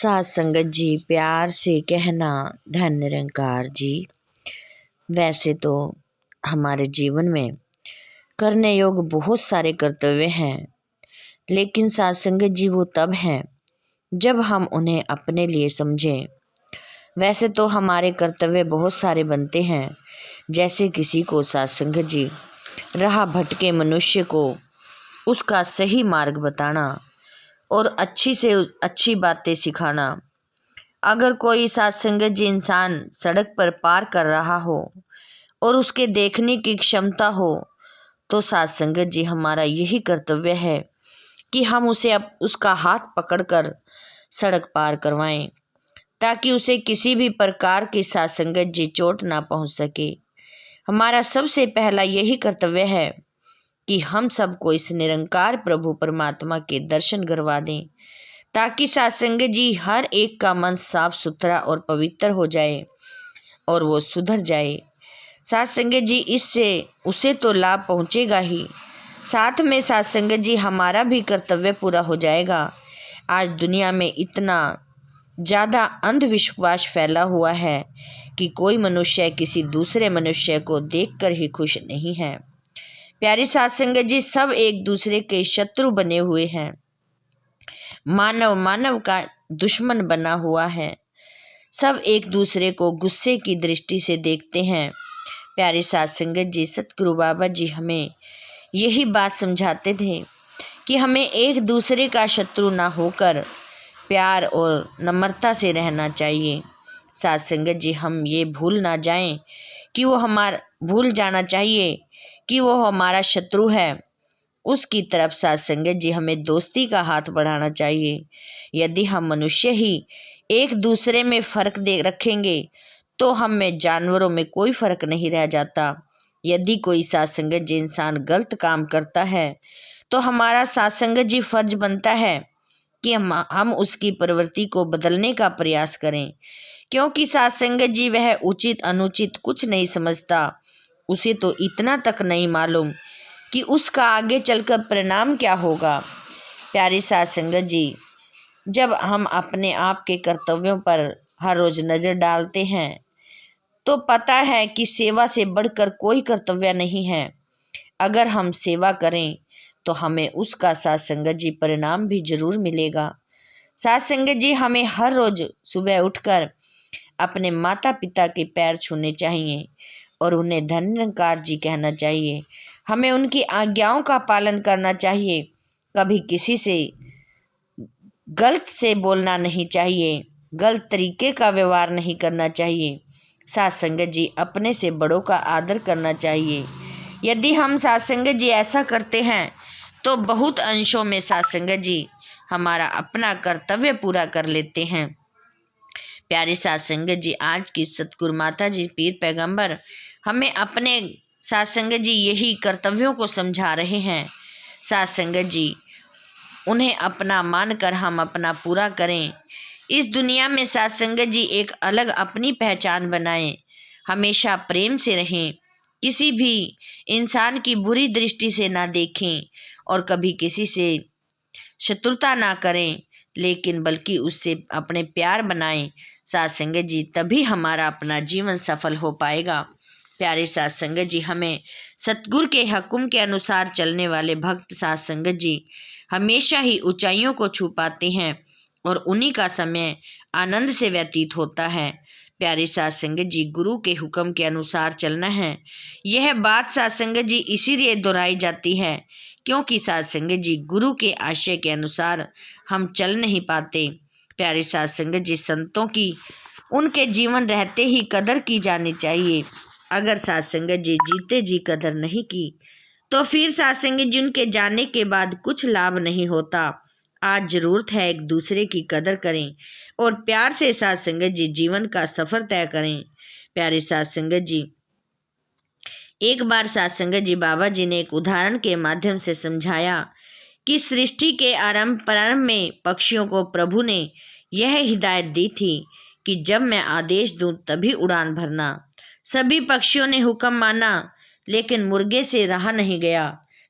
साथ संगत जी, प्यार से कहना धन निरंकार जी। वैसे तो हमारे जीवन में करने योग्य बहुत सारे कर्तव्य हैं, लेकिन साथ संगत जी वो तब हैं जब हम उन्हें अपने लिए समझें। वैसे तो हमारे कर्तव्य बहुत सारे बनते हैं, जैसे किसी को साथ संगत जी राह भटके मनुष्य को उसका सही मार्ग बताना और अच्छी से अच्छी बातें सिखाना। अगर कोई साथ संगत जी इंसान सड़क पर पार कर रहा हो और उसके देखने की क्षमता हो, तो साथ संगत जी हमारा यही कर्तव्य है कि हम उसे अब उसका हाथ पकड़कर सड़क पार करवाएं, ताकि उसे किसी भी प्रकार की साथ संगत जी चोट ना पहुंच सके। हमारा सबसे पहला यही कर्तव्य है कि हम सबको इस निरंकार प्रभु परमात्मा के दर्शन करवा दें, ताकि साथ संगत जी हर एक का मन साफ सुथरा और पवित्र हो जाए और वो सुधर जाए। साथ संगत जी इससे उसे तो लाभ पहुँचेगा ही, साथ में साथ संगत जी हमारा भी कर्तव्य पूरा हो जाएगा। आज दुनिया में इतना ज़्यादा अंधविश्वास फैला हुआ है कि कोई मनुष्य किसी दूसरे मनुष्य को देखकर ही खुश नहीं है। प्यारी साथ संगत जी, सब एक दूसरे के शत्रु बने हुए हैं। मानव मानव का दुश्मन बना हुआ है। सब एक दूसरे को गुस्से की दृष्टि से देखते हैं। प्यारी साथ संगत जी, सतगुरु बाबा जी हमें यही बात समझाते थे कि हमें एक दूसरे का शत्रु ना होकर प्यार और नम्रता से रहना चाहिए। साथ संगत जी, हम ये भूल जाना चाहिए कि वो हमारा शत्रु है। उसकी तरफ साथ संगत जी हमें दोस्ती का हाथ बढ़ाना चाहिए। यदि हम मनुष्य ही एक दूसरे में फ़र्क रखेंगे तो हम में जानवरों में कोई फ़र्क नहीं रह जाता। यदि कोई साथ संगत जी इंसान गलत काम करता है तो हमारा साथ संगत जी फर्ज बनता है कि हम उसकी प्रवृत्ति को बदलने का प्रयास करें, क्योंकि साथ संगत जी वह उचित अनुचित कुछ नहीं समझता। उसे तो इतना तक नहीं मालूम कि उसका आगे चलकर परिणाम क्या होगा। प्यारी साथ संगत जी, जब हम अपने आप के कर्तव्यों पर हर रोज़ नज़र डालते हैं तो पता है कि सेवा से बढ़कर कोई कर्तव्य नहीं है। अगर हम सेवा करें तो हमें उसका साथ संगत जी परिणाम भी जरूर मिलेगा। साथ संगत जी, हमें हर रोज़ सुबह उठकर अपने माता पिता के पैर छूने चाहिए और उन्हें धन निरंकार जी कहना चाहिए। हमें उनकी आज्ञाओं का पालन करना चाहिए। कभी किसी से गलत से बोलना नहीं चाहिए, गलत तरीके का व्यवहार नहीं करना चाहिए। साथ संगत जी, अपने से बड़ों का आदर करना चाहिए। यदि हम साथ संगत जी ऐसा करते हैं तो बहुत अंशों में साथ संगत जी हमारा अपना कर्तव्य पूरा कर लेते हैं। प्यारी साथ संगत जी, आज की सतगुरु माता जी पीर पैगंबर हमें अपने साथ संगत जी यही कर्तव्यों को समझा रहे हैं। साथ संगत जी, उन्हें अपना मानकर हम अपना पूरा करें। इस दुनिया में साथ संगत जी एक अलग अपनी पहचान बनाएं। हमेशा प्रेम से रहें, किसी भी इंसान की बुरी दृष्टि से ना देखें और कभी किसी से शत्रुता ना करें, लेकिन बल्कि उससे अपने प्यार बनाएं। साथ संगत जी, तभी हमारा अपना जीवन सफल हो पाएगा। प्यारे साथ संगत जी, हमें सतगुरु के हुक्म के अनुसार चलने वाले भक्त साथ संगत जी हमेशा ही ऊंचाइयों को छू पाते हैं और उन्हीं का समय आनंद से व्यतीत होता है। प्यारे साथ संगत जी, गुरु के हुक्म के अनुसार चलना है। यह बात साथ संगत जी इसीलिए दोहराई जाती है क्योंकि साथ संगत जी गुरु के आशय के अनुसार हम चल नहीं पाते। प्यारे साथ संगत जी, संतों की उनके जीवन रहते ही कदर की जानी चाहिए। अगर साथ संगत जी जीते जी कदर नहीं की तो फिर साथ संगत जी उनके जाने के बाद कुछ लाभ नहीं होता। आज जरूरत है एक दूसरे की कदर करें और प्यार से साथ संगत जी जीवन का सफर तय करें। प्यारे साथ संगत जी, एक बार साथ संगत जी बाबा जी ने एक उदाहरण के माध्यम से समझाया कि सृष्टि के प्रारंभ में पक्षियों को प्रभु ने यह हिदायत दी थी कि जब मैं आदेश दूं तभी उड़ान भरना। सभी पक्षियों ने हुक्म माना, लेकिन मुर्गे से रहा नहीं गया,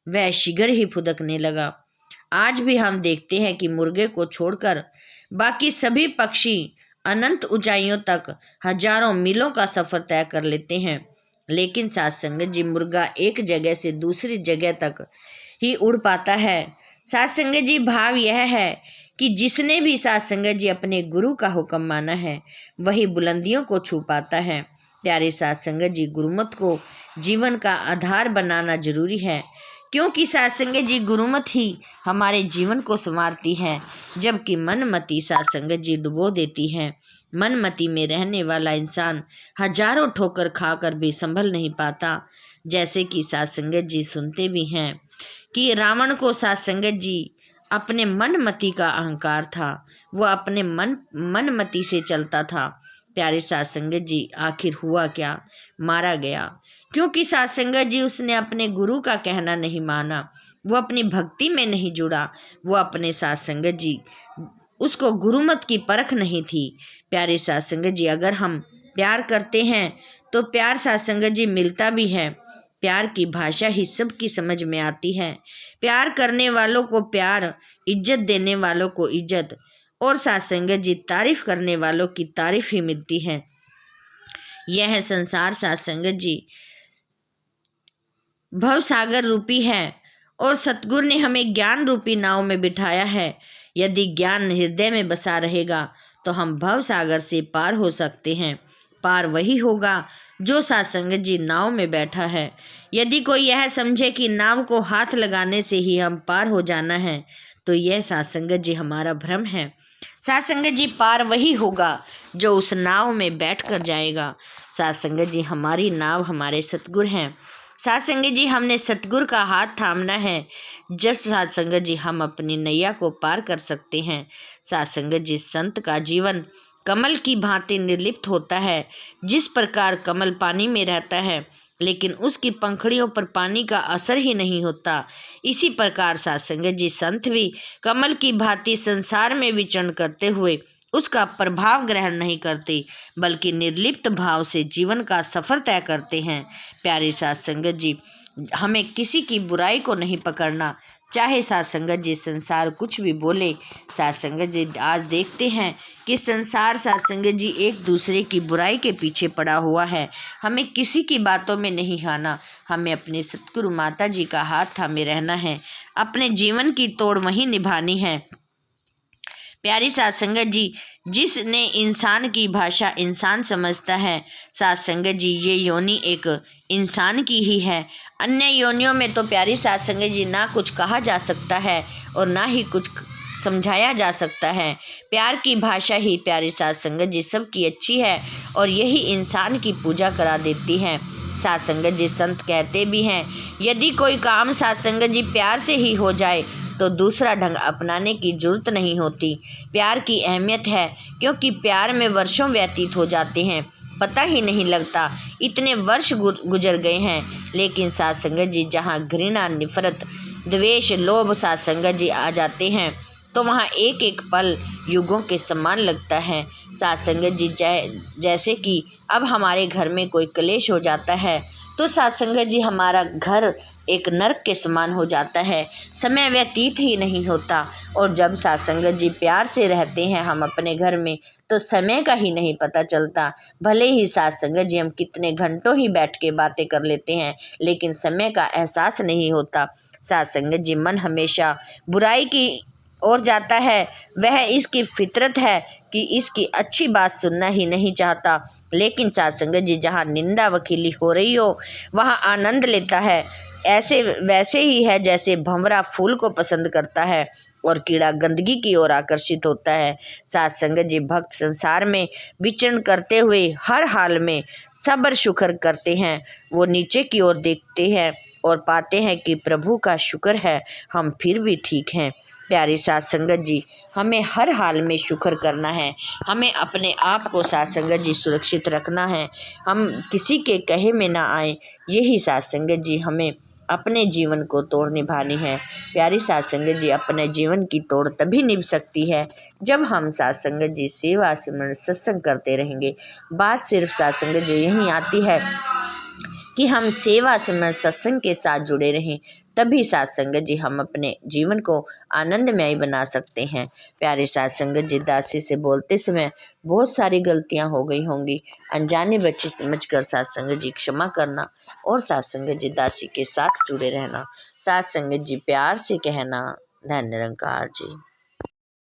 वह शीघ्र ही फुदकने लगा। आज भी हम देखते हैं कि मुर्गे को छोड़कर बाकी सभी पक्षी अनंत ऊंचाइयों तक हजारों मीलों का सफर तय कर लेते हैं, लेकिन साथ संगत जी मुर्गा एक जगह से दूसरी जगह तक ही उड़ पाता है। साथ संगत जी भाव यह है कि जिसने भी साथ संगत जी अपने गुरु का हुक्म माना है वही बुलंदियों को छू पाता है। प्यारे साथ संगत जी गुरुमत को जीवन का आधार बनाना जरूरी है, क्योंकि साथ संगत जी गुरुमत ही हमारे जीवन को संवारती है, जबकि मनमति साथ संगत जी डुबो देती है। मनमति में रहने वाला इंसान हजारों ठोकर खाकर भी संभल नहीं पाता। जैसे कि साथ संगत जी सुनते भी हैं कि रावण को साथ संगत जी अपने मनमति का अहंकार था, वह अपने मनमति से चलता था। प्यारे साथ संगत जी आखिर हुआ क्या? मारा गया, क्योंकि साथ संगत जी उसने अपने गुरु का कहना नहीं माना, वो अपनी भक्ति में नहीं जुड़ा, वो अपने साथ संगत जी उसको गुरुमत की परख नहीं थी। प्यारे साथ संगत जी अगर हम प्यार करते हैं तो प्यार साथ संगत जी मिलता भी है। प्यार की भाषा ही सबकी समझ में आती है। प्यार करने वालों को प्यार, इज्जत देने वालों को इज्जत, और साथ संगत जी तारीफ करने वालों की तारीफ ही मिलती है। यह संसार साथ संगत जी भव सागर रूपी है और सतगुरु ने हमें ज्ञान रूपी नाव में बिठाया है। यदि ज्ञान हृदय में बसा रहेगा तो हम भव सागर से पार हो सकते हैं। पार वही होगा जो साथ संगत जी नाव में बैठा है। यदि कोई यह समझे कि नाव को हाथ लगाने से ही हम पार हो जाना है तो यह साथ संगत जी हमारा भ्रम है। साथ संगत जी पार वही होगा जो उस नाव में बैठ कर जाएगा। साथ संगत जी हमारी नाव हमारे सतगुरु हैं। साथ संगत जी हमने सतगुरु का हाथ थामना है, जब साथ संगत जी हम अपनी नैया को पार कर सकते हैं। साथ संगत जी संत का जीवन कमल की भांति निर्लिप्त होता है। जिस प्रकार कमल पानी में रहता है लेकिन उसकी पंखड़ियों पर पानी का असर ही नहीं होता, इसी प्रकार साथ संगत जी संत भी कमल की भांति संसार में विचरण करते हुए उसका प्रभाव ग्रहण नहीं करते, बल्कि निर्लिप्त भाव से जीवन का सफर तय करते हैं। प्यारे साथ संगत जी हमें किसी की बुराई को नहीं पकड़ना, चाहे साथ संगत जी संसार कुछ भी बोले। साथ संगत जी आज देखते हैं कि संसार साथ संगत जी एक दूसरे की बुराई के पीछे पड़ा हुआ है। हमें किसी की बातों में नहीं आना, हमें अपने सतगुरु माता जी का हाथ थामे रहना है, अपने जीवन की तोड़ वहीं निभानी है। प्यारी साथ संगत जी जिसने इंसान की भाषा इंसान समझता है, साथ संगत जी ये योनि एक इंसान की ही है। अन्य योनियों में तो प्यारी साथ संगत जी ना कुछ कहा जा सकता है और ना ही कुछ समझाया जा सकता है। प्यार की भाषा ही प्यारी साथ संगत जी सबकी अच्छी है और यही इंसान की पूजा करा देती है। साथ संगत जी संत कहते भी हैं, यदि कोई काम साथ संगत जी प्यार से ही हो जाए तो दूसरा ढंग अपनाने की जरूरत नहीं होती। प्यार की अहमियत है, क्योंकि प्यार में वर्षों व्यतीत हो जाते हैं, पता ही नहीं लगता इतने वर्ष गुजर गए हैं। लेकिन साथ संगत जी जहाँ घृणा, नफरत, द्वेष, लोभ साथ संगत जी आ जाते हैं तो वहाँ एक एक पल युगों के समान लगता है। साथ संगत जी जैसे कि अब हमारे घर में कोई क्लेश हो जाता है तो साथ संगत जी हमारा घर एक नरक के समान हो जाता है, समय व्यतीत ही नहीं होता। और जब साथ संगत जी प्यार से रहते हैं हम अपने घर में तो समय का ही नहीं पता चलता। भले ही साथ संगत जी हम कितने घंटों ही बैठ के बातें कर लेते हैं लेकिन समय का एहसास नहीं होता। साथ संगत जी मन हमेशा बुराई की ओर जाता है, वह इसकी फितरत है कि इसकी अच्छी बात सुनना ही नहीं चाहता। लेकिन साथ संगत जी जहाँ निंदा वकीली हो रही हो वहाँ आनंद लेता है। ऐसे वैसे ही है जैसे भंवरा फूल को पसंद करता है और कीड़ा गंदगी की ओर आकर्षित होता है। साथ संगत जी भक्त संसार में विचरण करते हुए हर हाल में सब्र शुक्र करते हैं। वो नीचे की ओर देखते हैं और पाते हैं कि प्रभु का शुक्र है हम फिर भी ठीक हैं। प्यारी साथ संगत जी हमें हर हाल में शुक्र करना है, हमें अपने आप को साथ संगत जी सुरक्षित रखना है, हम किसी के कहे में ना आए। यही साथ संगत जी हमें अपने जीवन को तोड़ निभानी है। प्यारी साथ संगत जी अपने जीवन की तोड़ तभी निभ सकती है जब हम साथ संगत जी सेवा सिमरन सत्संग करते रहेंगे। बात सिर्फ साथ संगत जी यहीं आती है कि हम सेवा समय सत्संग के साथ जुड़े रहें, तभी साथ संगत जी हम अपने जीवन को आनंदमय बना सकते हैं। प्यारे साथ संगत जी, दासी से बोलते समय बहुत सारी गलतियां हो गई होंगी। अनजाने बच्चे समझकर साथ संगत जी क्षमा करना और साथ संगत जी दासी के साथ जुड़े रहना। साथ संगत जी प्यार से कहना, धन्य निरंकार जी।